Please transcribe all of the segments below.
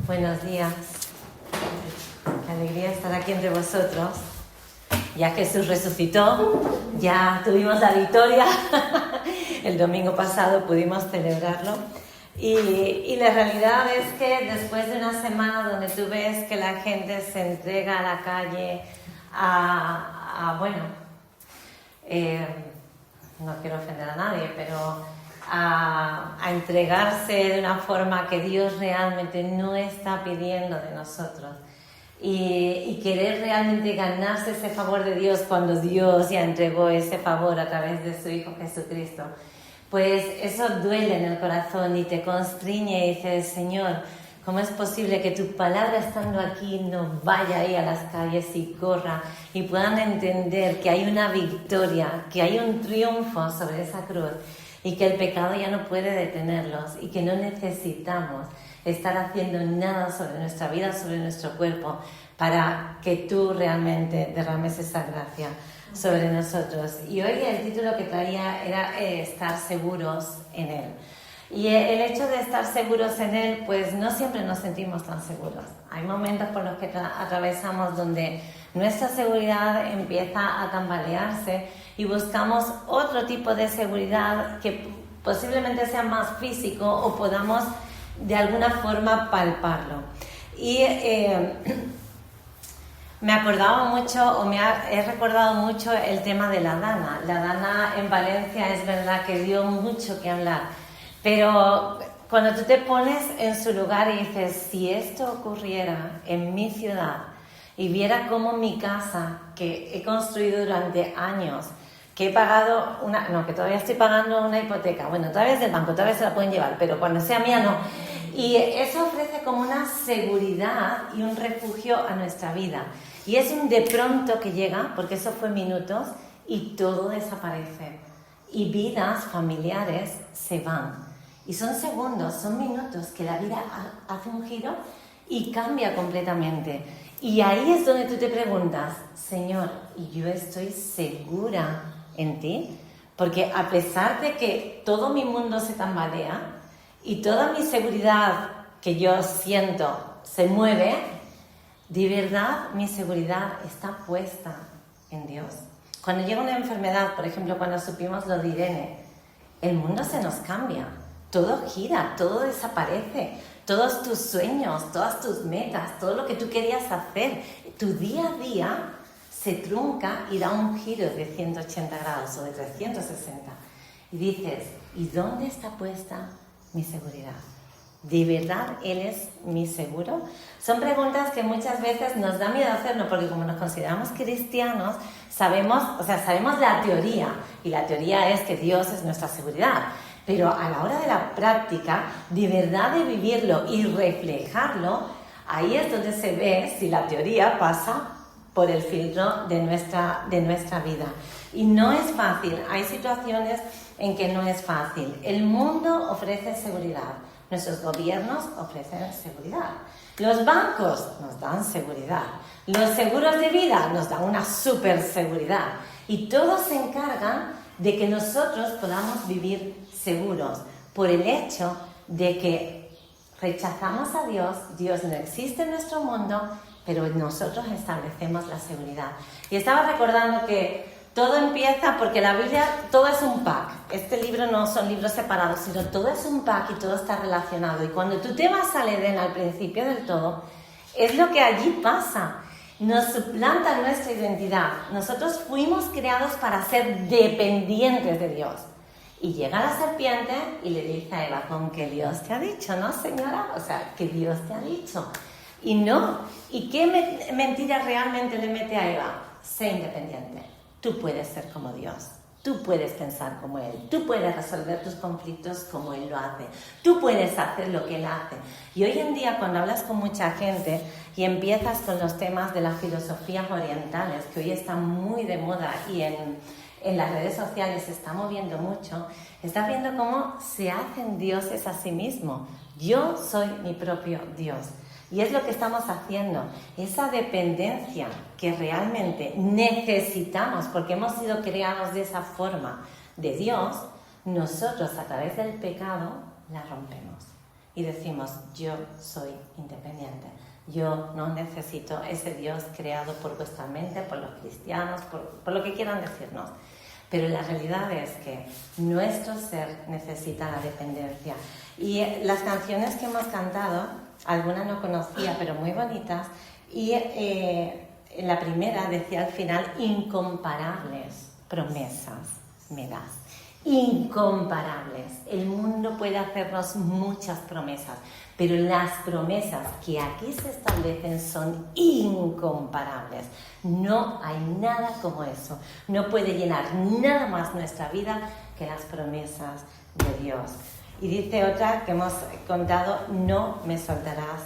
Buenos días. Qué alegría estar aquí entre vosotros. Ya Jesús resucitó, ya tuvimos la victoria. El domingo pasado pudimos celebrarlo. Y la realidad es que después de una semana donde tú ves que la gente se entrega a la calle no quiero ofender a nadie, pero a entregarse de una forma que Dios realmente no está pidiendo de nosotros y querer realmente ganarse ese favor de Dios cuando Dios ya entregó ese favor a través de su Hijo Jesucristo, pues eso duele en el corazón y te constriñe y dices: Señor, ¿cómo es posible que tu palabra estando aquí no vaya ahí a las calles y corra y puedan entender que hay una victoria, que hay un triunfo sobre esa cruz y que el pecado ya no puede detenerlos y que no necesitamos estar haciendo nada sobre nuestra vida, sobre nuestro cuerpo, para que tú realmente derrames esa gracia sobre nosotros? Y hoy el título que traía era estar seguros en Él. Y el hecho de estar seguros en Él, pues no siempre nos sentimos tan seguros. Hay momentos por los que atravesamos donde nuestra seguridad empieza a tambalearse y buscamos otro tipo de seguridad que posiblemente sea más físico o podamos de alguna forma palparlo. Y me acordaba mucho, he recordado mucho el tema de la Dana. La Dana en Valencia es verdad que dio mucho que hablar, pero cuando tú te pones en su lugar y dices: si esto ocurriera en mi ciudad y viera cómo mi casa, que he construido durante años, que he pagado que todavía estoy pagando una hipoteca, bueno, todavía es del banco, todavía se la pueden llevar, pero cuando sea mía no. Y eso ofrece como una seguridad y un refugio a nuestra vida. Y es un de pronto que llega, porque eso fue minutos, y todo desaparece. Y vidas familiares se van. Y son segundos, son minutos que la vida hace un giro y cambia completamente. Y ahí es donde tú te preguntas: Señor, ¿y yo estoy segura en ti? Porque a pesar de que todo mi mundo se tambalea y toda mi seguridad que yo siento se mueve, de verdad mi seguridad está puesta en Dios. Cuando llega una enfermedad, por ejemplo, cuando supimos lo de Irene, el mundo se nos cambia, todo gira, todo desaparece, todos tus sueños, todas tus metas, todo lo que tú querías hacer, tu día a día se trunca y da un giro de 180 grados o de 360. Y dices: ¿y dónde está puesta mi seguridad? ¿De verdad Él es mi seguro? Son preguntas que muchas veces nos da miedo hacernos, porque como nos consideramos cristianos, sabemos la teoría, y la teoría es que Dios es nuestra seguridad. Pero a la hora de la práctica, de verdad de vivirlo y reflejarlo, ahí es donde se ve si la teoría pasa por el filtro de nuestra vida. Y no es fácil, hay situaciones en que no es fácil. El mundo ofrece seguridad, nuestros gobiernos ofrecen seguridad, los bancos nos dan seguridad, los seguros de vida nos dan una super seguridad, y todos se encargan de que nosotros podamos vivir seguros por el hecho de que rechazamos a Dios. Dios no existe en nuestro mundo, pero nosotros establecemos la seguridad. Y estaba recordando que todo empieza porque la Biblia, todo es un pack. Este libro no son libros separados, sino todo es un pack y todo está relacionado. Y cuando tú te vas al Edén, al principio del todo, es lo que allí pasa. Nos suplanta nuestra identidad. Nosotros fuimos creados para ser dependientes de Dios. Y llega la serpiente y le dice a Eva: ¿con qué Dios te ha dicho, no, señora? O sea, ¿qué Dios te ha dicho? Y no. ¿Y qué mentira realmente le mete a Eva? Sé independiente. Tú puedes ser como Dios. Tú puedes pensar como Él. Tú puedes resolver tus conflictos como Él lo hace. Tú puedes hacer lo que Él hace. Y hoy en día, cuando hablas con mucha gente y empiezas con los temas de las filosofías orientales, que hoy están muy de moda y en las redes sociales se está moviendo mucho, estás viendo cómo se hacen dioses a sí mismos. Yo soy mi propio Dios. Y es lo que estamos haciendo, esa dependencia que realmente necesitamos, porque hemos sido creados de esa forma de Dios, nosotros a través del pecado la rompemos. y decimos, yo soy independiente. Yo no necesito ese Dios creado por vuestra mente, por los cristianos, por lo que quieran decirnos. Pero la realidad es que nuestro ser necesita la dependencia. Y las canciones que hemos cantado, algunas no conocía, pero muy bonitas, y en la primera decía al final, incomparables promesas me das. Incomparables. El mundo puede hacernos muchas promesas, pero las promesas que aquí se establecen son incomparables. No hay nada como eso. No puede llenar nada más nuestra vida que las promesas de Dios. Y dice otra que hemos contado, no me soltarás,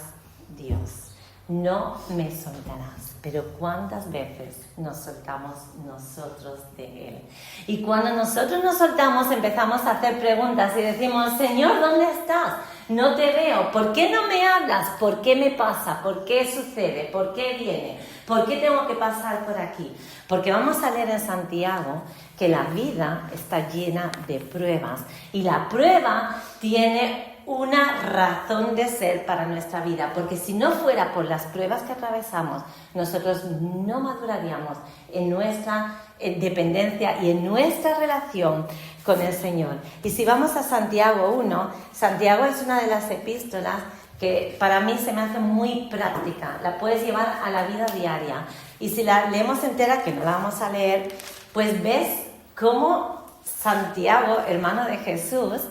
Dios. No me soltarás. Pero ¿cuántas veces nos soltamos nosotros de Él? Y cuando nosotros nos soltamos empezamos a hacer preguntas y decimos, Señor, ¿dónde estás? No te veo. ¿Por qué no me hablas? ¿Por qué me pasa? ¿Por qué sucede? ¿Por qué viene? ¿Por qué tengo que pasar por aquí? Porque vamos a leer en Santiago que la vida está llena de pruebas y la prueba tiene una razón de ser para nuestra vida, porque si no fuera por las pruebas que atravesamos, nosotros no maduraríamos en nuestra dependencia y en nuestra relación con el Señor. Y si vamos a Santiago 1, Santiago es una de las epístolas que para mí se me hace muy práctica, la puedes llevar a la vida diaria. Y si la leemos entera, que no la vamos a leer, pues ves cómo Santiago, hermano de Jesús,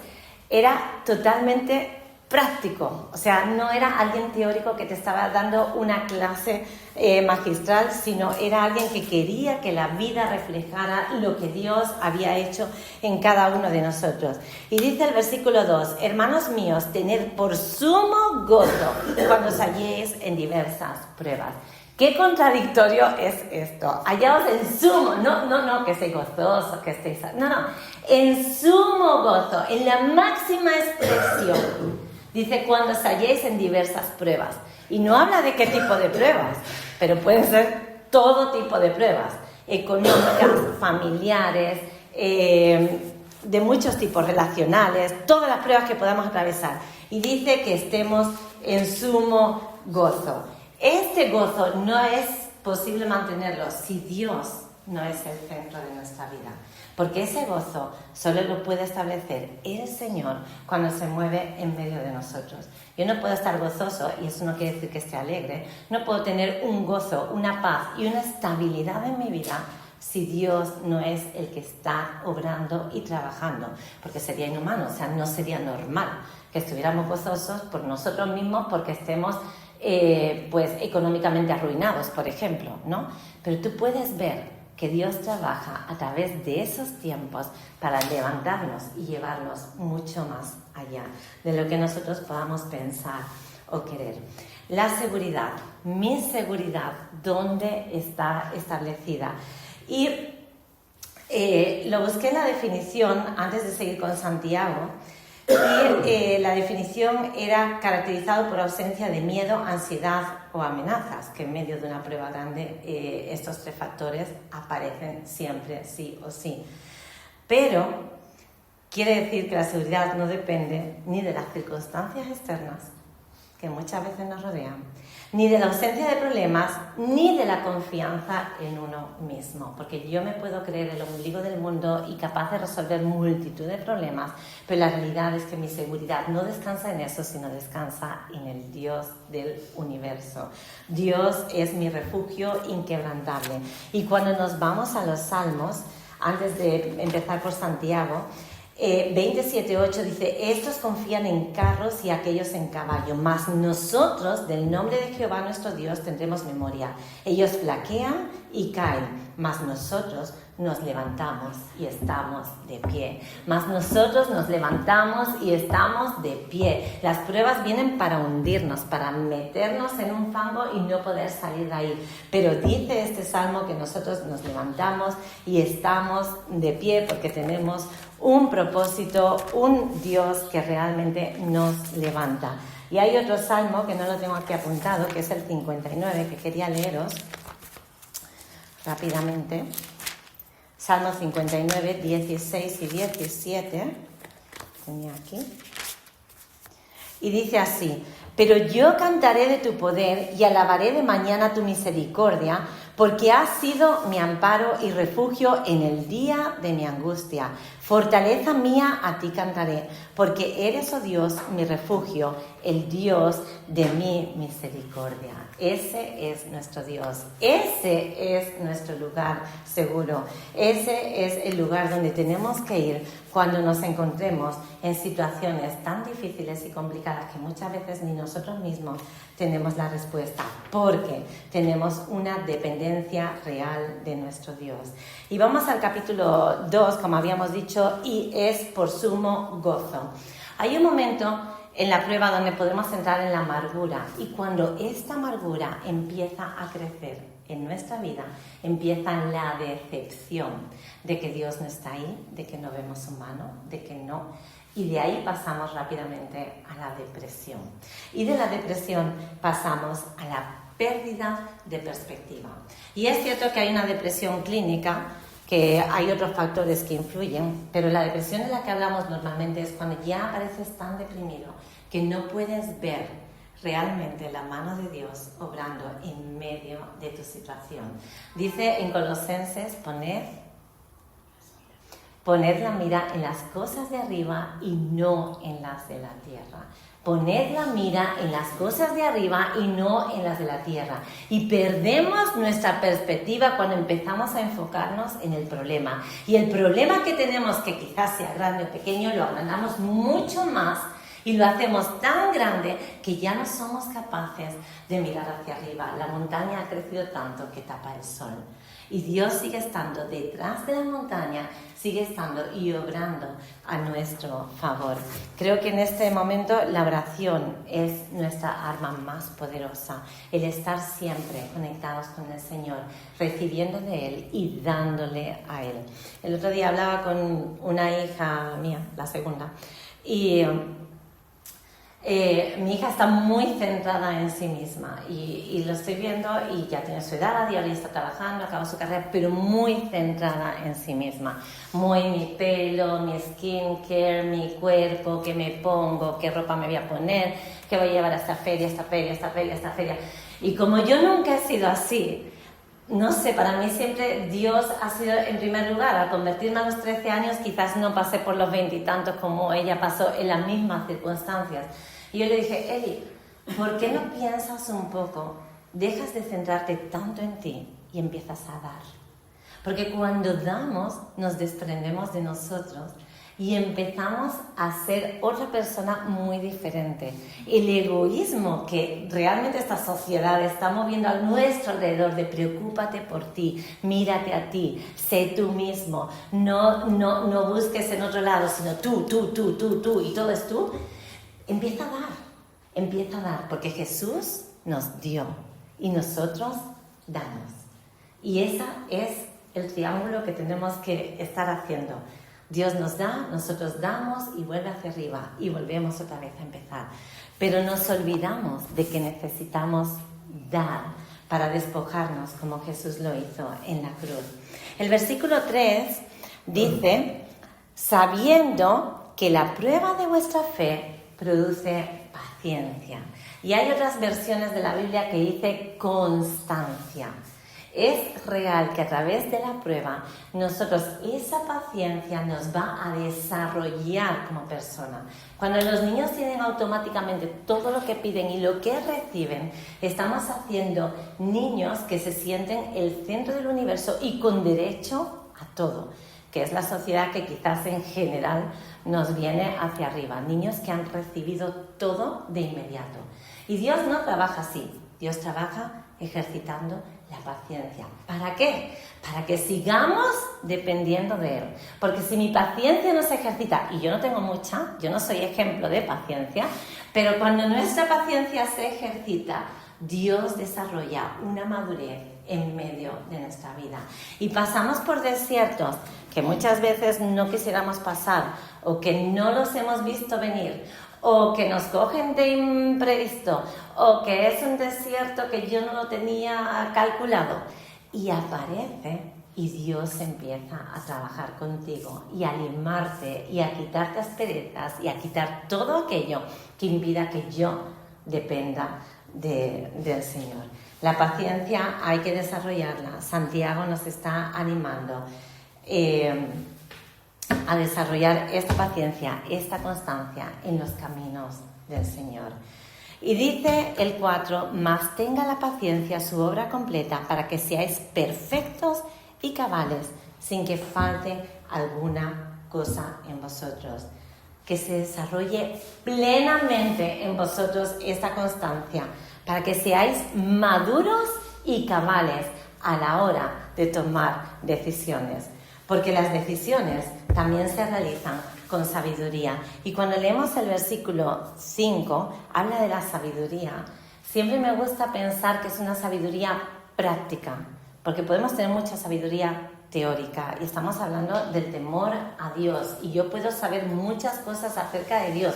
era totalmente práctico, o sea, no era alguien teórico que te estaba dando una clase magistral, sino era alguien que quería que la vida reflejara lo que Dios había hecho en cada uno de nosotros. Y dice el versículo 2, hermanos míos, tened por sumo gozo cuando os halléis en diversas pruebas. ¿Qué contradictorio es esto? Hallaos en sumo, no, que estéis gozosos, que estéis... No, en sumo gozo, en la máxima expresión. Dice, cuando os halléis en diversas pruebas. Y no habla de qué tipo de pruebas, pero pueden ser todo tipo de pruebas. Económicas, familiares, de muchos tipos, relacionales, todas las pruebas que podamos atravesar. Y dice que estemos en sumo gozo. Este gozo no es posible mantenerlo si Dios no es el centro de nuestra vida, porque ese gozo solo lo puede establecer el Señor cuando se mueve en medio de nosotros. Yo no puedo estar gozoso, y eso no quiere decir que esté alegre, no puedo tener un gozo, una paz y una estabilidad en mi vida si Dios no es el que está obrando y trabajando, porque sería inhumano, o sea, no sería normal que estuviéramos gozosos por nosotros mismos porque estemos pues económicamente arruinados, por ejemplo, ¿no? Pero tú puedes ver que Dios trabaja a través de esos tiempos para levantarnos y llevarnos mucho más allá de lo que nosotros podamos pensar o querer. La seguridad, mi seguridad, ¿dónde está establecida? Y lo busqué en la definición antes de seguir con Santiago. Y la definición era caracterizado por ausencia de miedo, ansiedad o amenazas, que en medio de una prueba grande estos tres factores aparecen siempre, sí o sí. Pero quiere decir que la seguridad no depende ni de las circunstancias externas, que muchas veces nos rodean, ni de la ausencia de problemas, ni de la confianza en uno mismo. Porque yo me puedo creer el ombligo del mundo y capaz de resolver multitud de problemas, pero la realidad es que mi seguridad no descansa en eso, sino descansa en el Dios del universo. Dios es mi refugio inquebrantable. Y cuando nos vamos a los Salmos, antes de empezar por Santiago, 27:8 dice, estos confían en carros y aquellos en caballo, mas nosotros del nombre de Jehová nuestro Dios tendremos memoria. Ellos flaquean y caen, mas nosotros nos levantamos y estamos de pie. Mas nosotros nos levantamos y estamos de pie. Las pruebas vienen para hundirnos, para meternos en un fango y no poder salir de ahí. Pero dice este salmo que nosotros nos levantamos y estamos de pie porque tenemos un propósito, un Dios que realmente nos levanta. Y hay otro salmo que no lo tengo aquí apuntado, que es el 59, que quería leeros rápidamente. Salmo 59, 16 y 17. Tenía aquí. Y dice así: pero yo cantaré de tu poder y alabaré de mañana tu misericordia, porque has sido mi amparo y refugio en el día de mi angustia. Fortaleza mía, a ti cantaré, porque eres, oh Dios, mi refugio, el Dios de mi misericordia. Ese es nuestro Dios, ese es nuestro lugar seguro, ese es el lugar donde tenemos que ir cuando nos encontremos en situaciones tan difíciles y complicadas que muchas veces ni nosotros mismos tenemos la respuesta, porque tenemos una dependencia real de nuestro Dios. Y vamos al capítulo 2, como habíamos dicho, y es por sumo gozo. Hay un momento en la prueba donde podemos entrar en la amargura, y cuando esta amargura empieza a crecer en nuestra vida, empieza la decepción de que Dios no está ahí, de que no vemos su mano, de que no, y de ahí pasamos rápidamente a la depresión. Y de la depresión pasamos a la pérdida de perspectiva. Y es cierto que hay una depresión clínica, que hay otros factores que influyen, pero la depresión de la que hablamos normalmente es cuando ya apareces tan deprimido que no puedes ver realmente la mano de Dios obrando en medio de tu situación. Dice en Colosenses: poned la mira en las cosas de arriba y no en las de la tierra. Poned la mira en las cosas de arriba y no en las de la tierra. Y perdemos nuestra perspectiva cuando empezamos a enfocarnos en el problema. Y el problema que tenemos, que quizás sea grande o pequeño, lo agrandamos mucho más y lo hacemos tan grande que ya no somos capaces de mirar hacia arriba. La montaña ha crecido tanto que tapa el sol. Y Dios sigue estando detrás de la montaña, sigue estando y obrando a nuestro favor. Creo que en este momento la oración es nuestra arma más poderosa. El estar siempre conectados con el Señor, recibiendo de Él y dándole a Él. El otro día hablaba con una hija mía, la segunda, y mi hija está muy centrada en sí misma y lo estoy viendo, y ya tiene su edad y ahora ya está trabajando, acaba su carrera, pero muy centrada en sí misma. Muy mi pelo, mi skincare, mi cuerpo, qué me pongo, qué ropa me voy a poner, qué voy a llevar a esta feria, esta feria, esta feria, esta feria. Y como yo nunca he sido así, no sé, para mí siempre Dios ha sido en primer lugar. Al convertirme a los 13 años quizás no pasé por los 20 y tantos como ella pasó en las mismas circunstancias. Y yo le dije: Eli, ¿por qué no piensas un poco, dejas de centrarte tanto en ti y empiezas a dar? Porque cuando damos nos desprendemos de nosotros y empezamos a ser otra persona muy diferente. El egoísmo que realmente esta sociedad está moviendo a nuestro alrededor, de preocúpate por ti, mírate a ti, sé tú mismo, no busques en otro lado, sino tú, y todo es tú. Empieza a dar, porque Jesús nos dio y nosotros damos. Y ese es el triángulo que tenemos que estar haciendo. Dios nos da, nosotros damos y vuelve hacia arriba y volvemos otra vez a empezar. Pero nos olvidamos de que necesitamos dar para despojarnos como Jesús lo hizo en la cruz. El versículo 3 dice: sabiendo que la prueba de vuestra fe produce paciencia. Y hay otras versiones de la Biblia que dice constancia. Es real que a través de la prueba nosotros, esa paciencia nos va a desarrollar como persona. Cuando los niños tienen automáticamente todo lo que piden y lo que reciben, estamos haciendo niños que se sienten el centro del universo y con derecho a todo, que es la sociedad que quizás en general nos viene hacia arriba. Niños que han recibido todo de inmediato. Y Dios no trabaja así. Dios trabaja ejercitando la paciencia. ¿Para qué? Para que sigamos dependiendo de Él. Porque si mi paciencia no se ejercita, y yo no tengo mucha, yo no soy ejemplo de paciencia, pero cuando nuestra paciencia se ejercita, Dios desarrolla una madurez en medio de nuestra vida. Y pasamos por desiertos que muchas veces no quisiéramos pasar, o que no los hemos visto venir, o que nos cogen de imprevisto, o que es un desierto que yo no lo tenía calculado. Y aparece y Dios empieza a trabajar contigo y a limarte y a quitarte asperezas y a quitar todo aquello que impida que yo dependa del Señor. La paciencia hay que desarrollarla. Santiago nos está animando a desarrollar esta paciencia, esta constancia en los caminos del Señor. Y dice el 4, mas tenga la paciencia su obra completa para que seáis perfectos y cabales, sin que falte alguna cosa en vosotros. Que se desarrolle plenamente en vosotros esta constancia, para que seáis maduros y cabales a la hora de tomar decisiones. Porque las decisiones también se realizan con sabiduría. Y cuando leemos el versículo 5, habla de la sabiduría. Siempre me gusta pensar que es una sabiduría práctica, porque podemos tener mucha sabiduría teórica y estamos hablando del temor a Dios y yo puedo saber muchas cosas acerca de Dios,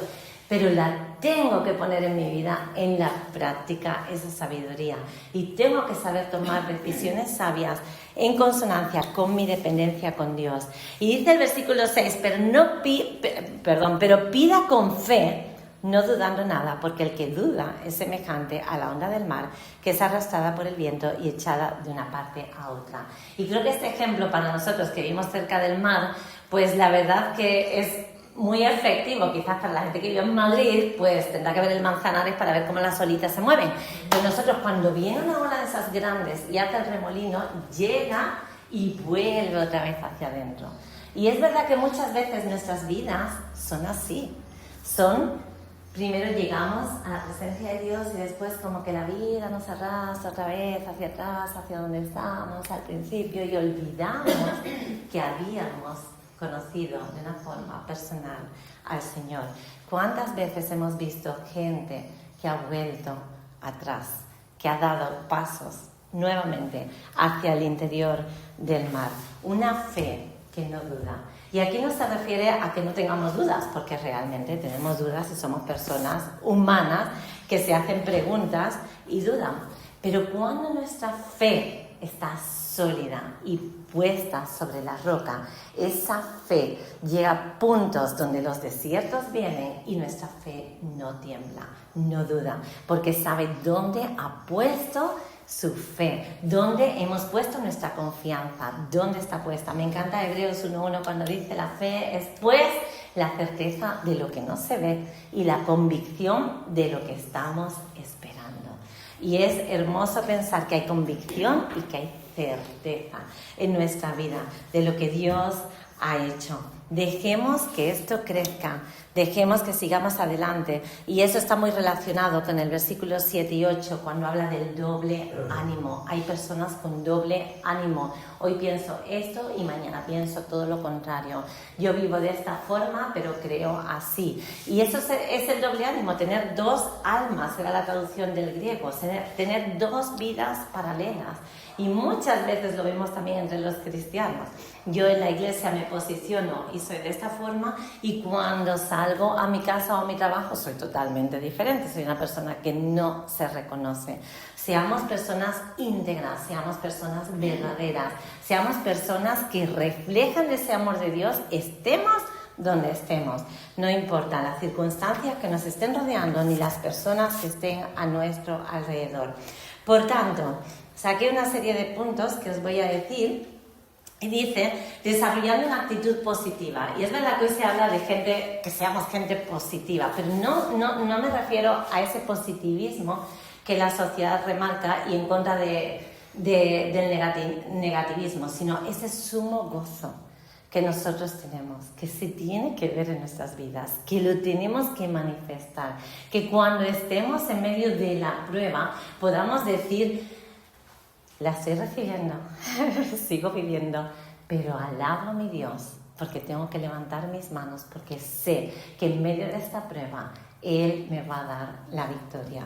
pero la tengo que poner en mi vida en la práctica, esa sabiduría, y tengo que saber tomar decisiones sabias en consonancia con mi dependencia con Dios. Y dice el versículo 6, pero pida con fe, no dudando nada, porque el que duda es semejante a la onda del mar, que es arrastrada por el viento y echada de una parte a otra. Y creo que este ejemplo para nosotros que vivimos cerca del mar, pues la verdad que es muy efectivo. Quizás para la gente que vive en Madrid, pues tendrá que ver el Manzanares para ver cómo las olitas se mueven. Pero nosotros, cuando viene una ola de esas grandes y hace el remolino, llega y vuelve otra vez hacia adentro. Y es verdad que muchas veces nuestras vidas son así. Primero llegamos a la presencia de Dios y después como que la vida nos arrastra otra vez hacia atrás, hacia donde estábamos al principio, y olvidamos que habíamos conocido de una forma personal al Señor. ¿Cuántas veces hemos visto gente que ha vuelto atrás, que ha dado pasos nuevamente hacia el interior del mar? Una fe que no duda. Y aquí no se refiere a que no tengamos dudas, porque realmente tenemos dudas y somos personas humanas que se hacen preguntas y dudan. Pero cuando nuestra fe está sólida y puesta sobre la roca, esa fe llega a puntos donde los desiertos vienen y nuestra fe no tiembla, no duda, porque sabe dónde ha puesto su fe, dónde hemos puesto nuestra confianza, dónde está puesta. Me encanta Hebreos 1:1 cuando dice: la fe es pues la certeza de lo que no se ve y la convicción de lo que estamos esperando. Y es hermoso pensar que hay convicción y que hay certeza en nuestra vida de lo que Dios ha hecho. Dejemos que esto crezca, dejemos que sigamos adelante. Y eso está muy relacionado con el versículo 7 y 8, cuando habla del doble ánimo. Hay personas con doble ánimo. Hoy pienso esto y mañana pienso todo lo contrario. Yo vivo de esta forma, pero creo así. Y eso es el doble ánimo, tener dos almas, era la traducción del griego, tener dos vidas paralelas. Y muchas veces lo vemos también entre los cristianos. Yo en la iglesia me posiciono y soy de esta forma, y cuando salgo a mi casa o a mi trabajo soy totalmente diferente. Soy una persona que no se reconoce. Seamos personas íntegras, seamos personas verdaderas, seamos personas que reflejan ese amor de Dios, estemos donde estemos. No importa las circunstancias que nos estén rodeando ni las personas que estén a nuestro alrededor. Por tanto, saqué una serie de puntos que os voy a decir y dice, desarrollando una actitud positiva. Y es verdad que hoy se habla de gente, que seamos gente positiva, pero no me refiero a ese positivismo que la sociedad remarca y en contra del negativismo, sino ese sumo gozo que nosotros tenemos, que se tiene que ver en nuestras vidas, que lo tenemos que manifestar, que cuando estemos en medio de la prueba podamos decir: la estoy recibiendo, sigo viviendo, pero alabo a mi Dios porque tengo que levantar mis manos, porque sé que en medio de esta prueba Él me va a dar la victoria.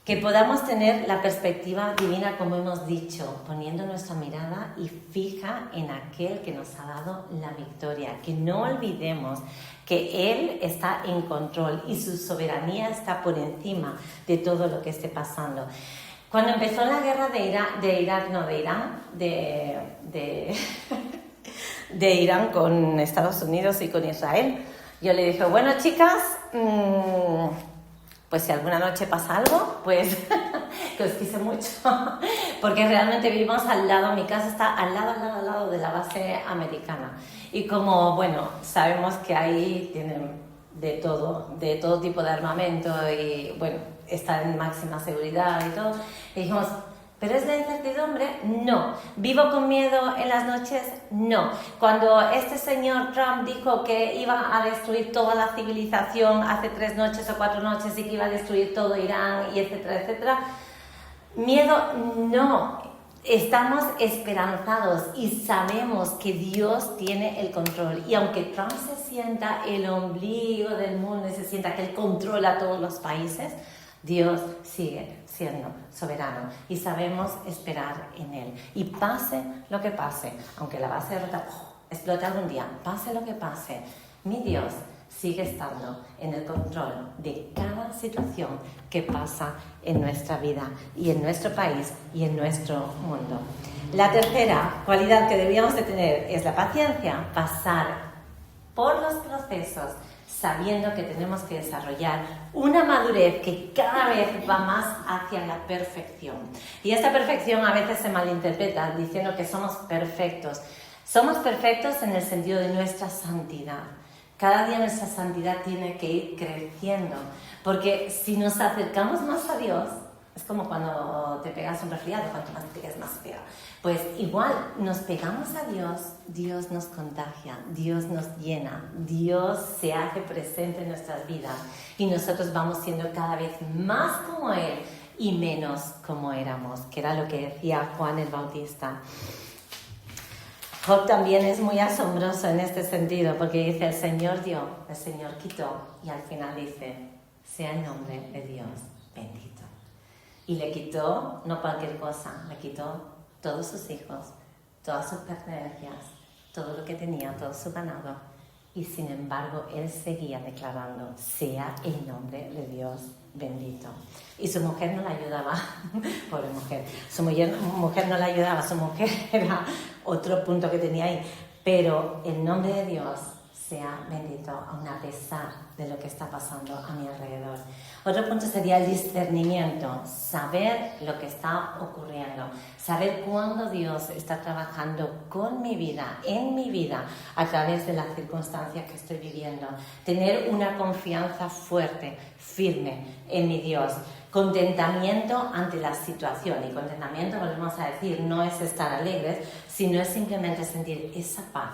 Que podamos tener la perspectiva divina, como hemos dicho, poniendo nuestra mirada y fija en aquel que nos ha dado la victoria. Que no olvidemos que Él está en control y su soberanía está por encima de todo lo que esté pasando. Cuando empezó la guerra de Irán con Estados Unidos y con Israel, yo le dije, bueno, chicas, pues si alguna noche pasa algo, pues que os quise mucho, porque realmente vivimos al lado, mi casa está al lado de la base americana. Y como, bueno, sabemos que ahí tienen de todo tipo de armamento y, bueno, está en máxima seguridad y todo, y dijimos, ¿pero es la incertidumbre? No. ¿Vivo con miedo en las noches? No. Cuando este señor Trump dijo que iba a destruir toda la civilización hace 3 noches o 4 noches y que iba a destruir todo Irán y etcétera, etcétera, miedo no. Estamos esperanzados y sabemos que Dios tiene el control. Y aunque Trump se sienta el ombligo del mundo y se sienta que él controla todos los países, Dios sigue siendo soberano y sabemos esperar en Él. Y pase lo que pase, aunque la base de rota explote algún día, pase lo que pase, mi Dios sigue estando en el control de cada situación que pasa en nuestra vida y en nuestro país y en nuestro mundo. La tercera cualidad que debíamos de tener es la paciencia, pasar por los procesos sabiendo que tenemos que desarrollar una madurez que cada vez va más hacia la perfección. Y esta perfección a veces se malinterpreta diciendo que somos perfectos. Somos perfectos en el sentido de nuestra santidad. Cada día nuestra santidad tiene que ir creciendo, porque si nos acercamos más a Dios, es como cuando te pegas un resfriado, cuanto más te pegas más pega. Pues igual, nos pegamos a Dios, Dios nos contagia, Dios nos llena, Dios se hace presente en nuestras vidas y nosotros vamos siendo cada vez más como Él y menos como éramos, que era lo que decía Juan el Bautista. Job también es muy asombroso en este sentido, porque dice, el Señor dio, el Señor quitó, y al final dice, sea el nombre de Dios bendito. Y le quitó, no cualquier cosa, le quitó todos sus hijos, todas sus pertenencias, todo lo que tenía, todo su ganado. Y sin embargo, él seguía declarando, sea el nombre de Dios bendito. Y su mujer no la ayudaba, pobre mujer, su mujer no la ayudaba, su mujer era otro punto que tenía ahí. Pero el nombre de Dios sea bendito, aun a pesar de lo que está pasando a mi alrededor. Otro punto sería el discernimiento, saber lo que está ocurriendo, saber cuándo Dios está trabajando con mi vida, en mi vida, a través de las circunstancias que estoy viviendo. Tener una confianza fuerte, firme en mi Dios. Contentamiento ante la situación. Y contentamiento, volvemos a decir, no es estar alegres, sino es simplemente sentir esa paz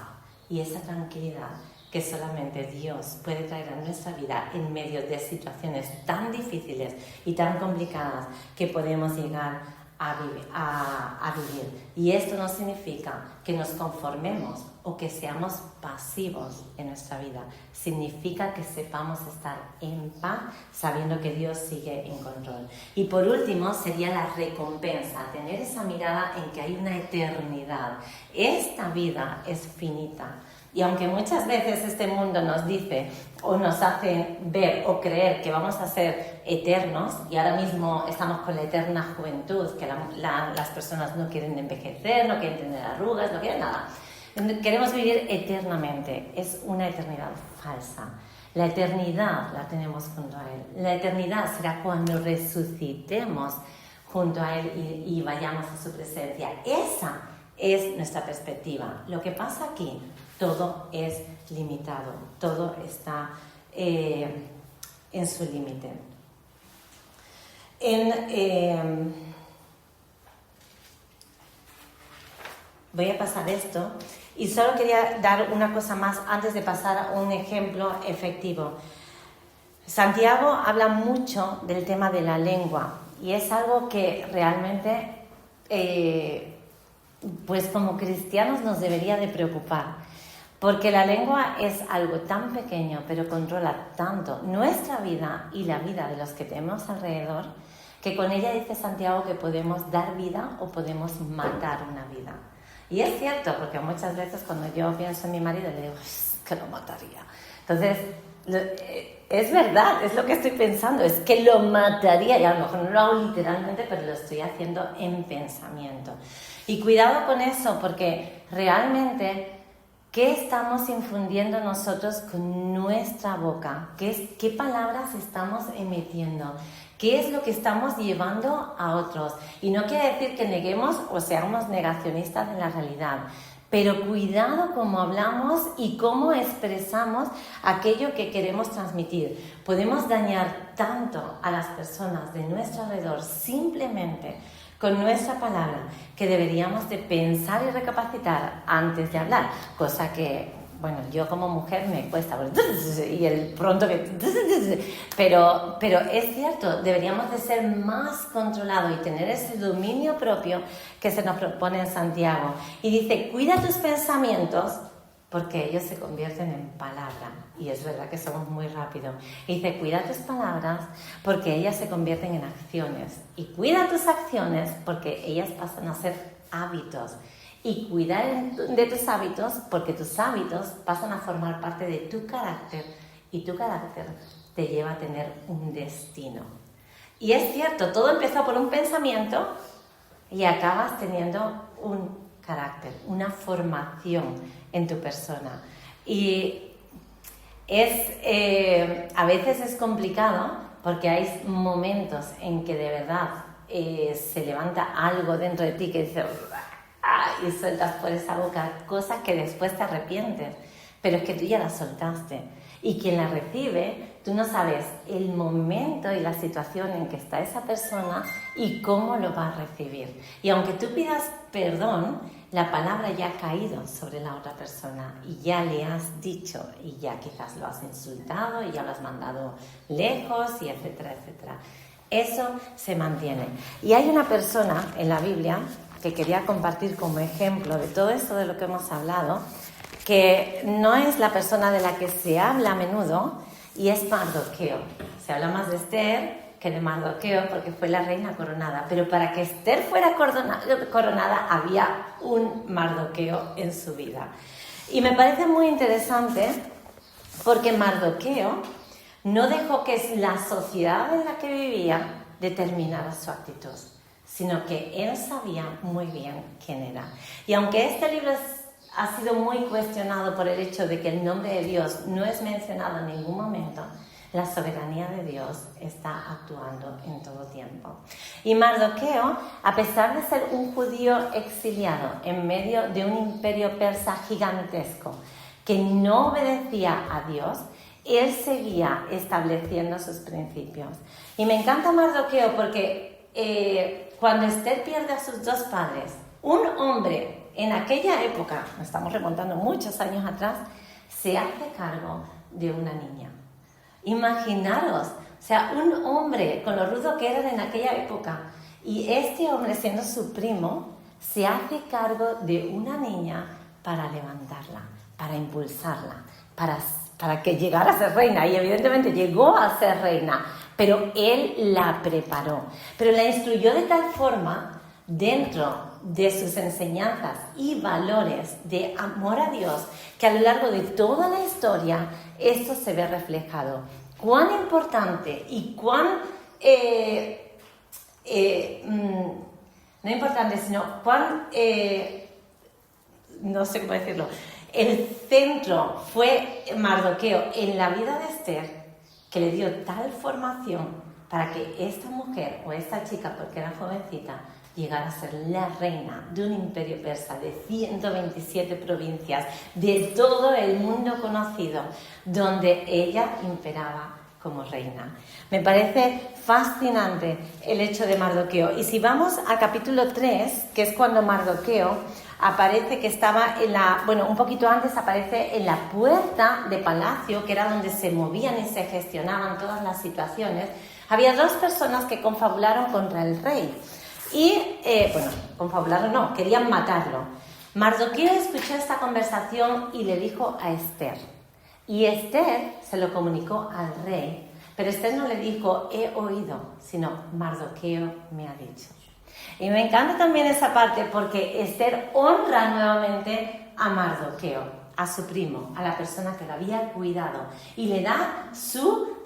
y esa tranquilidad que solamente Dios puede traer a nuestra vida en medio de situaciones tan difíciles y tan complicadas que podemos llegar a vivir. Y esto no significa que nos conformemos o que seamos pasivos en nuestra vida. Significa que sepamos estar en paz sabiendo que Dios sigue en control. Y por último sería la recompensa, tener esa mirada en que hay una eternidad. Esta vida es finita. Y aunque muchas veces este mundo nos dice o nos hace ver o creer que vamos a ser eternos, y ahora mismo estamos con la eterna juventud, que las personas no quieren envejecer, no quieren tener arrugas, no quieren nada. Queremos vivir eternamente. Es una eternidad falsa. La eternidad la tenemos junto a Él. La eternidad será cuando resucitemos junto a Él y vayamos a su presencia. Esa es nuestra perspectiva. Lo que pasa aquí, todo es limitado, todo está en su límite. Voy a pasar esto y solo quería dar una cosa más antes de pasar a un ejemplo efectivo. Santiago habla mucho del tema de la lengua y es algo que realmente pues como cristianos nos debería de preocupar. Porque la lengua es algo tan pequeño, pero controla tanto nuestra vida y la vida de los que tenemos alrededor, que con ella dice Santiago que podemos dar vida o podemos matar una vida. Y es cierto, porque muchas veces cuando yo pienso en mi marido le digo, es que lo mataría. Entonces, es verdad, es lo que estoy pensando, es que lo mataría, y a lo mejor no lo hago literalmente, pero lo estoy haciendo en pensamiento. Y cuidado con eso, porque realmente, ¿qué estamos infundiendo nosotros con nuestra boca? ¿Qué palabras estamos emitiendo? ¿Qué es lo que estamos llevando a otros? Y no quiere decir que neguemos o seamos negacionistas de la realidad, pero cuidado cómo hablamos y cómo expresamos aquello que queremos transmitir. Podemos dañar tanto a las personas de nuestro alrededor simplemente con nuestra palabra que deberíamos de pensar y recapacitar antes de hablar, cosa que, bueno, yo como mujer me cuesta, y el pronto que... Pero es cierto, deberíamos de ser más controlados y tener ese dominio propio que se nos propone en Santiago. Y dice, cuida tus pensamientos porque ellos se convierten en palabra. Y es verdad que somos muy rápidos. Y dice, cuida tus palabras porque ellas se convierten en acciones. Y cuida tus acciones porque ellas pasan a ser hábitos. Y cuidar de tus hábitos porque tus hábitos pasan a formar parte de tu carácter y tu carácter te lleva a tener un destino. Y es cierto, todo empezó por un pensamiento y acabas teniendo un carácter, una formación en tu persona. Y a veces es complicado porque hay momentos en que de verdad se levanta algo dentro de ti que dice... y sueltas por esa boca cosas que después te arrepientes, pero es que tú ya las soltaste. Y quien la recibe, tú no sabes el momento y la situación en que está esa persona y cómo lo va a recibir. Y aunque tú pidas perdón, la palabra ya ha caído sobre la otra persona y ya le has dicho y ya quizás lo has insultado y ya lo has mandado lejos y etcétera, etcétera. Eso se mantiene. Y hay una persona en la Biblia que quería compartir como ejemplo de todo esto de lo que hemos hablado, que no es la persona de la que se habla a menudo, y es Mardoqueo. Se habla más de Esther que de Mardoqueo porque fue la reina coronada, pero para que Esther fuera coronada había un Mardoqueo en su vida. Y me parece muy interesante porque Mardoqueo no dejó que la sociedad en la que vivía determinara su actitud, sino que él sabía muy bien quién era. Y aunque este libro ha sido muy cuestionado por el hecho de que el nombre de Dios no es mencionado en ningún momento, la soberanía de Dios está actuando en todo tiempo. Y Mardoqueo, a pesar de ser un judío exiliado en medio de un imperio persa gigantesco que no obedecía a Dios, él seguía estableciendo sus principios. Y me encanta Mardoqueo porque cuando Esther pierde a sus dos padres, un hombre en aquella época, nos estamos remontando muchos años atrás, se hace cargo de una niña. Imaginaros, o sea, un hombre con lo rudo que eran en aquella época, y este hombre, siendo su primo, se hace cargo de una niña para levantarla, para impulsarla, para que llegara a ser reina. Y evidentemente llegó a ser reina, pero él la preparó, pero la instruyó de tal forma dentro de sus enseñanzas y valores de amor a Dios, que a lo largo de toda la historia esto se ve reflejado. Cuán importante y cuán, no importante, sino cuán, no sé cómo decirlo, el centro fue Mardoqueo en la vida de Esther, que le dio tal formación para que esta mujer o esta chica, porque era jovencita, llegara a ser la reina de un imperio persa de 127 provincias, de todo el mundo conocido, donde ella imperaba como reina. Me parece fascinante el hecho de Mardoqueo. Y si vamos a capítulo 3, que es cuando Mardoqueo aparece, que estaba un poquito antes aparece en la puerta de palacio, que era donde se movían y se gestionaban todas las situaciones. Había dos personas que confabularon contra el rey. Y, confabularon no, querían matarlo. Mardoqueo escuchó esta conversación y le dijo a Esther. Y Esther se lo comunicó al rey, pero Esther no le dijo, he oído, sino Mardoqueo me ha dicho. Y me encanta también esa parte porque Esther honra nuevamente a Mardoqueo. a su primo, a la persona que lo había cuidado, y le da su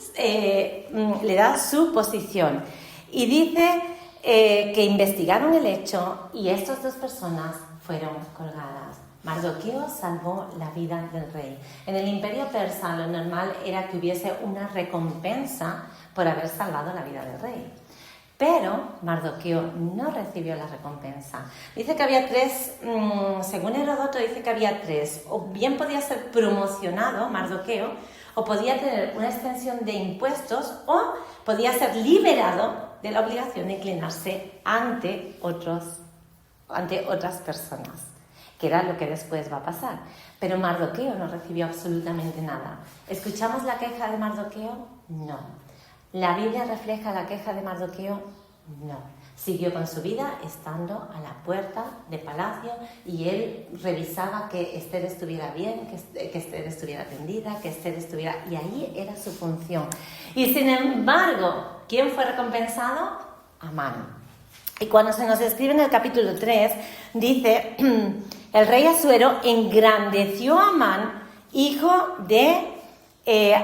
posición. Y dice que investigaron el hecho y estas dos personas fueron colgadas. Mardoqueo salvó la vida del rey. En el imperio persa lo normal era que hubiese una recompensa por haber salvado la vida del rey. Pero Mardoqueo no recibió la recompensa. Dice que había tres, según Heródoto dice que había tres. O bien podía ser promocionado Mardoqueo, o podía tener una extensión de impuestos, o podía ser liberado de la obligación de inclinarse ante otras personas, que era lo que después va a pasar. Pero Mardoqueo no recibió absolutamente nada. ¿Escuchamos la queja de Mardoqueo? No. ¿La Biblia refleja la queja de Mardoqueo? No. Siguió con su vida estando a la puerta del palacio y él revisaba que Esther estuviera bien, que Esther estuviera atendida, que Esther estuviera... Y ahí era su función. Y sin embargo, ¿quién fue recompensado? Amán. Y cuando se nos escribe en el capítulo 3, dice, el rey Asuero engrandeció a Amán, hijo de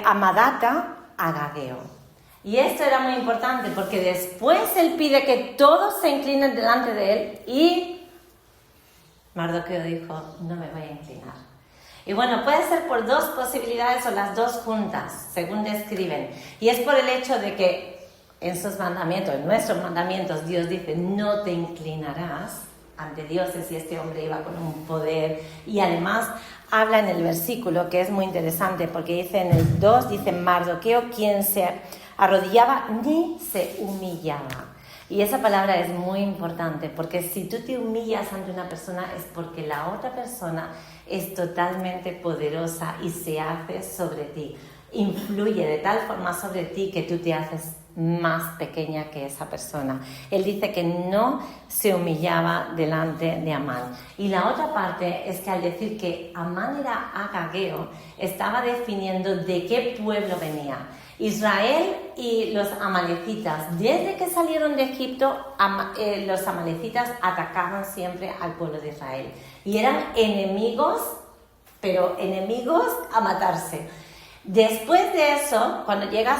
Amadata, Agageo. Y esto era muy importante porque después él pide que todos se inclinen delante de él y Mardoqueo dijo, no me voy a inclinar. Y bueno, puede ser por dos posibilidades o las dos juntas, según describen. Y es por el hecho de que en sus mandamientos, en nuestros mandamientos, Dios dice, no te inclinarás ante dioses, y este hombre iba con un poder. Y además habla en el versículo, que es muy interesante, porque dice en el 2, dice Mardoqueo, quien se arrodillaba ni se humillaba. Y esa palabra es muy importante, porque si tú te humillas ante una persona es porque la otra persona es totalmente poderosa y se hace sobre ti. Influye de tal forma sobre ti que tú te haces más pequeña que esa persona. Él dice que no se humillaba delante de Amán. Y la otra parte es que al decir que Amán era agageo, estaba definiendo de qué pueblo venía. Israel y los amalecitas, desde que salieron de Egipto, los amalecitas atacaban siempre al pueblo de Israel. Y eran enemigos, pero enemigos a matarse. Después de eso, cuando llega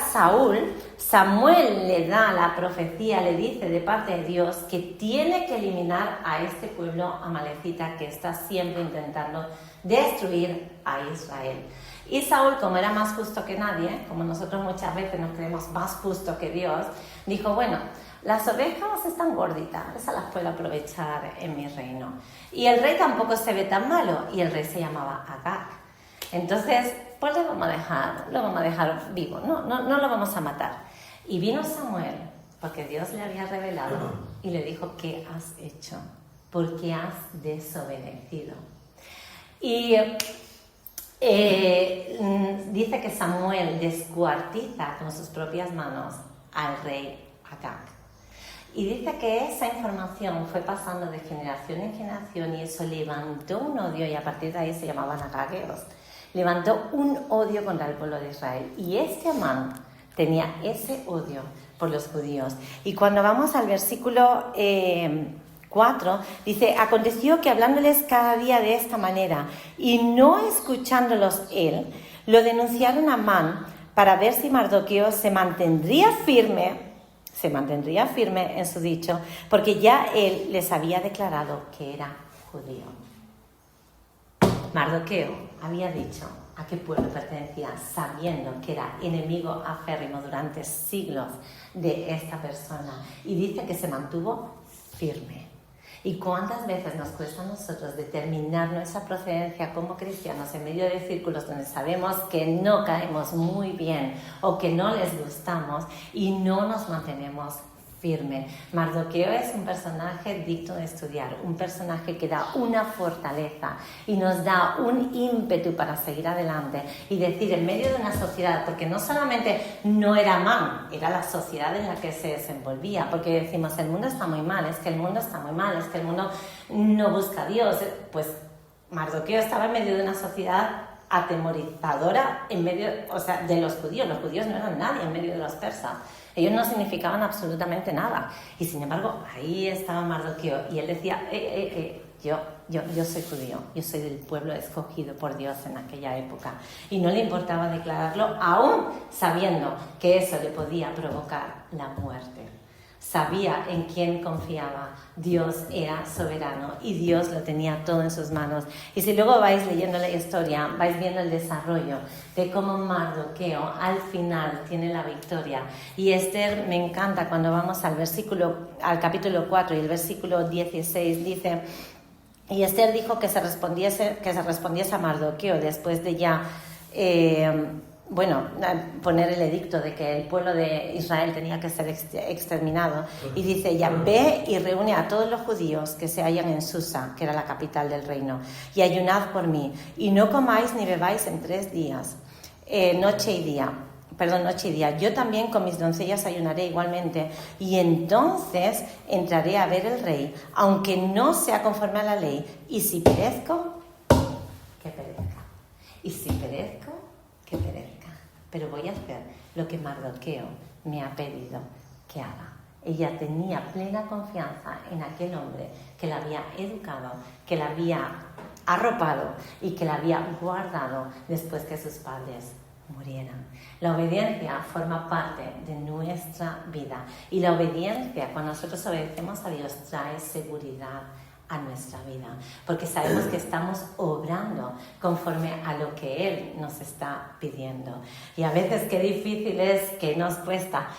Samuel le da la profecía, le dice de parte de Dios que tiene que eliminar a este pueblo amalecita que está siempre intentando destruir a Israel. Y Saúl, como era más justo que nadie, como nosotros muchas veces nos creemos más justo que Dios, dijo, bueno, las ovejas están gorditas, esas las puedo aprovechar en mi reino. Y el rey tampoco se ve tan malo, y el rey se llamaba Agag. Entonces, pues lo vamos a dejar vivo, no lo vamos a matar. Y vino Samuel, porque Dios le había revelado, y le dijo, ¿qué has hecho? ¿Por qué has desobedecido? Y dice que Samuel descuartiza con sus propias manos al rey Agag. Y dice que esa información fue pasando de generación en generación y eso levantó un odio, y a partir de ahí se llamaban agageos. Levantó un odio contra el pueblo de Israel. Y este Amán tenía ese odio por los judíos. Y cuando vamos al versículo 4, dice, aconteció que hablándoles cada día de esta manera y no escuchándolos él, lo denunciaron a Amán para ver si Mardoqueo se mantendría firme en su dicho, porque ya él les había declarado que era judío. Mardoqueo había dicho a qué pueblo pertenecía, sabiendo que era enemigo aférrimo durante siglos de esta persona, y dice que se mantuvo firme. ¿Y cuántas veces nos cuesta a nosotros determinar nuestra procedencia como cristianos en medio de círculos donde sabemos que no caemos muy bien o que no les gustamos y no nos mantenemos firme? Mardoqueo es un personaje digno de estudiar, un personaje que da una fortaleza y nos da un ímpetu para seguir adelante y decir en medio de una sociedad, porque no solamente no era Amán, era la sociedad en la que se desenvolvía, porque decimos el mundo está muy mal, es que el mundo está muy mal, es que el mundo no busca a Dios. Pues Mardoqueo estaba en medio de una sociedad atemorizadora en medio, de los judíos. Los judíos no eran nadie en medio de los persas. Ellos no significaban absolutamente nada. Y sin embargo, ahí estaba Mardoqueo. Y él decía, yo soy judío, yo soy del pueblo escogido por Dios en aquella época. Y no le importaba declararlo, aún sabiendo que eso le podía provocar la muerte. Sabía en quién confiaba. Dios era soberano y Dios lo tenía todo en sus manos. Y si luego vais leyendo la historia, vais viendo el desarrollo de cómo Mardoqueo al final tiene la victoria. Y Esther, me encanta cuando vamos al capítulo 4 y el versículo 16 dice: y Esther dijo que se respondiese a Mardoqueo después de ya poner el edicto de que el pueblo de Israel tenía que ser exterminado. Y dice ella: ve y reúne a todos los judíos que se hallan en Susa, que era la capital del reino, y ayunad por mí, y no comáis ni bebáis en 3 días, noche y día. Yo también con mis doncellas ayunaré igualmente, y entonces entraré a ver el rey, aunque no sea conforme a la ley, y si perezco, que perezca. Y si perezco, que perezca. Pero voy a hacer lo que Mardoqueo me ha pedido que haga. Ella tenía plena confianza en aquel hombre que la había educado, que la había arropado y que la había guardado después que sus padres murieran. La obediencia forma parte de nuestra vida, y la obediencia, cuando nosotros obedecemos a Dios, trae seguridad a nuestra vida, porque sabemos que estamos obrando conforme a lo que Él nos está pidiendo. Y a veces qué difícil es, que nos cuesta.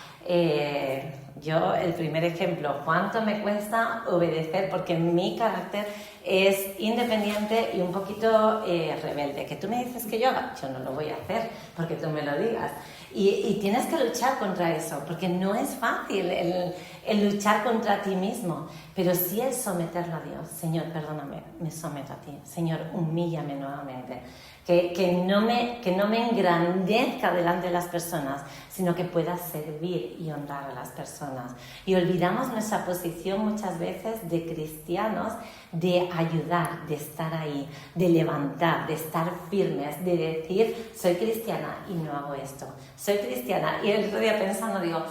Yo, el primer ejemplo, ¿cuánto me cuesta obedecer? Porque mi carácter es independiente y un poquito rebelde. Que tú me dices que yo haga, yo no lo voy a hacer porque tú me lo digas. Y tienes que luchar contra eso, porque no es fácil el luchar contra ti mismo, pero sí el someterlo a Dios. Señor, perdóname, me someto a ti. Señor, humíllame nuevamente. Que no me engrandezca delante de las personas, sino que pueda servir y honrar a las personas. Y olvidamos nuestra posición muchas veces de cristianos, de ayudar, de estar ahí, de levantar, de estar firmes, de decir: soy cristiana y no hago esto. Soy cristiana. Y el otro día pensando, digo,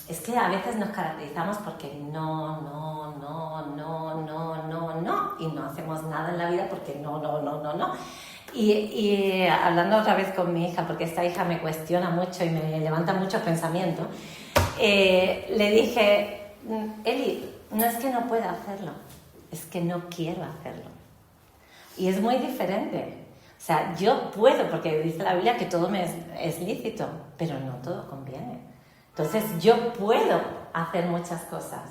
es que a veces nos caracterizamos porque no, y no hacemos nada en la vida porque no. Y hablando otra vez con mi hija, porque esta hija me cuestiona mucho y me levanta muchos pensamientos, le dije: Eli, no es que no pueda hacerlo, es que no quiero hacerlo. Y es muy diferente. O sea, yo puedo, porque dice la Biblia que todo me es lícito, pero no todo conviene. Entonces yo puedo hacer muchas cosas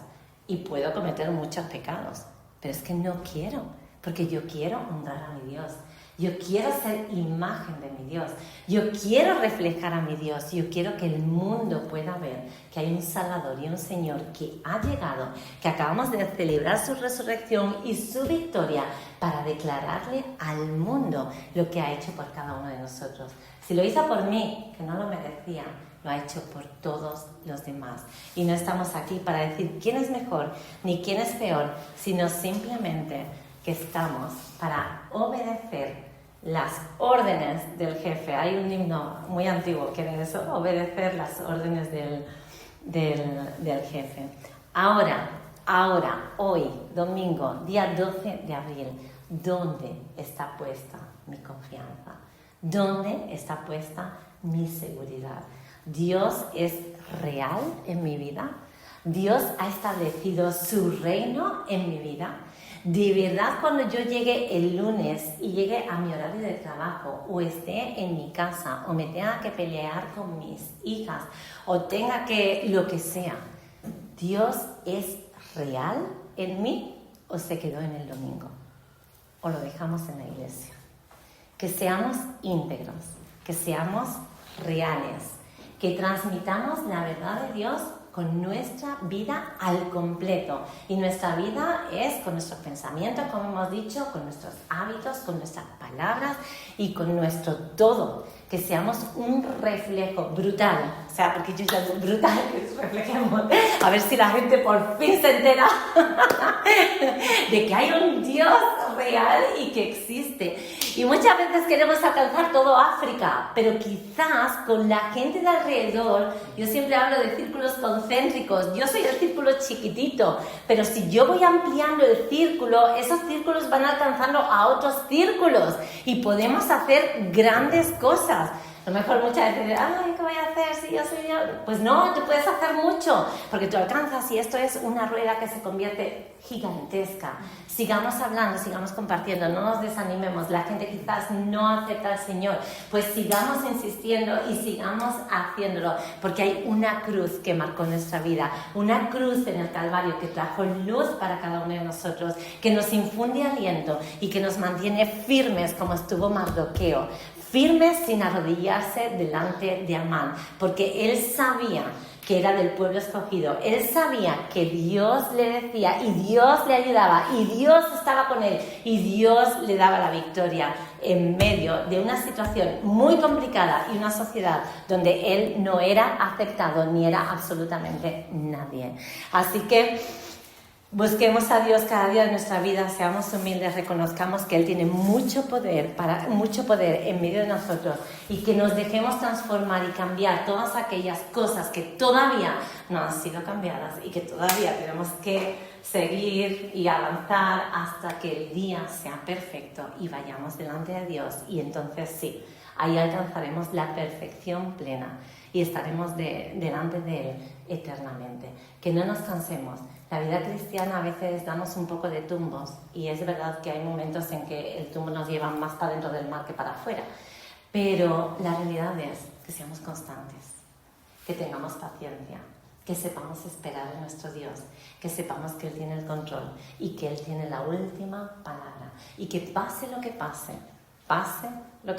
y puedo cometer muchos pecados, pero es que no quiero, porque yo quiero honrar a mi Dios. Yo quiero ser imagen de mi Dios. Yo quiero reflejar a mi Dios. Yo quiero que el mundo pueda ver que hay un Salvador y un Señor que ha llegado, que acabamos de celebrar su resurrección y su victoria para declararle al mundo lo que ha hecho por cada uno de nosotros. Si lo hizo por mí, que no lo merecía, lo ha hecho por todos los demás. Y no estamos aquí para decir quién es mejor ni quién es peor, sino simplemente que estamos para obedecer las órdenes del jefe. Hay un himno muy antiguo que era eso: obedecer las órdenes del jefe. Ahora, hoy, domingo, día 12 de abril, ¿dónde está puesta mi confianza? ¿Dónde está puesta mi seguridad? ¿Dios es real en mi vida? ¿Dios ha establecido su reino en mi vida? De verdad, cuando yo llegue el lunes y llegue a mi horario de trabajo, o esté en mi casa, o me tenga que pelear con mis hijas, o tenga que lo que sea, ¿Dios es real en mí o se quedó en el domingo? ¿O lo dejamos en la iglesia? Que seamos íntegros, que seamos reales, que transmitamos la verdad de Dios con nuestra vida al completo. Y nuestra vida es con nuestros pensamientos, como hemos dicho, con nuestros hábitos, con nuestras palabras y con nuestro todo. Que seamos un reflejo brutal. O sea, porque yo digo brutal, que reflejemos. A ver si la gente por fin se entera de que hay un Dios real y que existe. Y muchas veces queremos alcanzar todo África, pero quizás con la gente de alrededor, yo siempre hablo de círculos concéntricos, yo soy el círculo chiquitito, pero si yo voy ampliando el círculo, esos círculos van alcanzando a otros círculos y podemos hacer grandes cosas. A lo mejor muchas veces, ay, ¿qué voy a hacer si yo soy yo? Pues no, tú puedes hacer mucho, porque tú alcanzas y esto es una rueda que se convierte gigantesca. Sigamos hablando, sigamos compartiendo, no nos desanimemos. La gente quizás no acepta al Señor, pues sigamos insistiendo y sigamos haciéndolo, porque hay una cruz que marcó nuestra vida, una cruz en el Calvario que trajo luz para cada uno de nosotros, que nos infunde aliento y que nos mantiene firmes como estuvo Mardoqueo. Firmes sin arrodillarse delante de Amán, porque él sabía que era del pueblo escogido, él sabía que Dios le decía y Dios le ayudaba y Dios estaba con él y Dios le daba la victoria en medio de una situación muy complicada y una sociedad donde él no era aceptado ni era absolutamente nadie. Así que busquemos a Dios cada día de nuestra vida, seamos humildes, reconozcamos que Él tiene mucho poder en medio de nosotros y que nos dejemos transformar y cambiar todas aquellas cosas que todavía no han sido cambiadas y que todavía tenemos que seguir y avanzar hasta que el día sea perfecto y vayamos delante de Dios y entonces sí, ahí alcanzaremos la perfección plena y estaremos delante de Él eternamente. Que no nos cansemos. La vida cristiana a veces damos un poco de tumbos y es verdad que hay momentos en que el tumbo nos lleva más para dentro del mar que para afuera, pero la realidad es que seamos constantes, que tengamos paciencia, que sepamos esperar en nuestro Dios, que sepamos que Él tiene el control y que Él tiene la última palabra y que pase lo que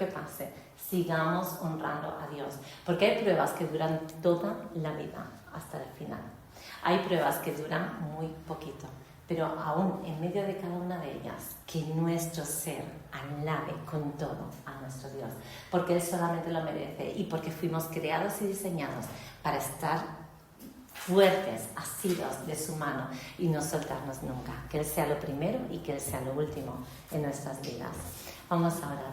pase, sigamos honrando a Dios, porque hay pruebas que duran toda la vida hasta el final. Hay pruebas que duran muy poquito, pero aún en medio de cada una de ellas, que nuestro ser alabe con todo a nuestro Dios, porque Él solamente lo merece y porque fuimos creados y diseñados para estar fuertes, asidos de su mano y no soltarnos nunca. Que Él sea lo primero y que Él sea lo último en nuestras vidas. Vamos a orar.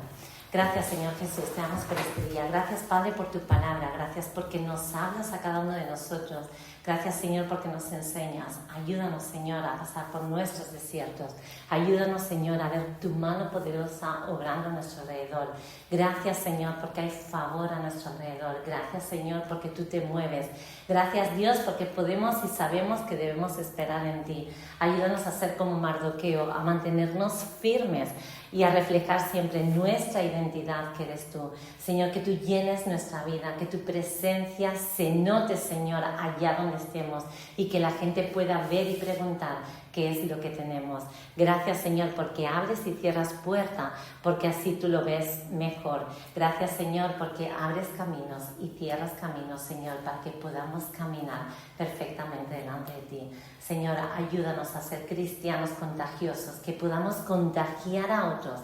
Gracias, Señor Jesús, te damos por este día. Gracias, Padre, por tu palabra. Gracias porque nos hablas a cada uno de nosotros. Gracias, Señor, porque nos enseñas. Ayúdanos, Señor, a pasar por nuestros desiertos. Ayúdanos, Señor, a ver tu mano poderosa obrando a nuestro alrededor. Gracias, Señor, porque hay favor a nuestro alrededor. Gracias, Señor, porque tú te mueves. Gracias, Dios, porque podemos y sabemos que debemos esperar en ti. Ayúdanos a ser como Mardoqueo, a mantenernos firmes y a reflejar siempre nuestra identidad que eres tú. Señor, que tú llenes nuestra vida, que tu presencia se note, Señor, allá donde estemos y que la gente pueda ver y preguntar qué es lo que tenemos. Gracias, Señor, porque abres y cierras puertas, porque así tú lo ves mejor. Gracias, Señor, porque abres caminos y cierras caminos, Señor, para que podamos caminar perfectamente delante de ti. Señor, ayúdanos a ser cristianos contagiosos, que podamos contagiar a otros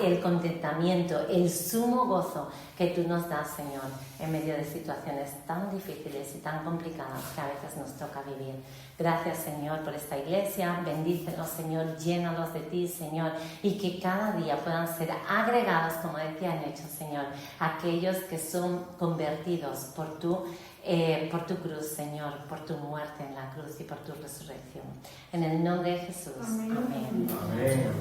el contentamiento, el sumo gozo que tú nos das, Señor, en medio de situaciones tan difíciles y tan complicadas que a veces nos toca vivir. Gracias, Señor, por esta iglesia. Bendícelos, Señor, llénalos de ti, Señor, y que cada día puedan ser agregados, como decía en Hechos, Señor, aquellos que son convertidos por tu cruz, Señor, por tu muerte en la cruz y por tu resurrección. En el nombre de Jesús. Amén. Amén.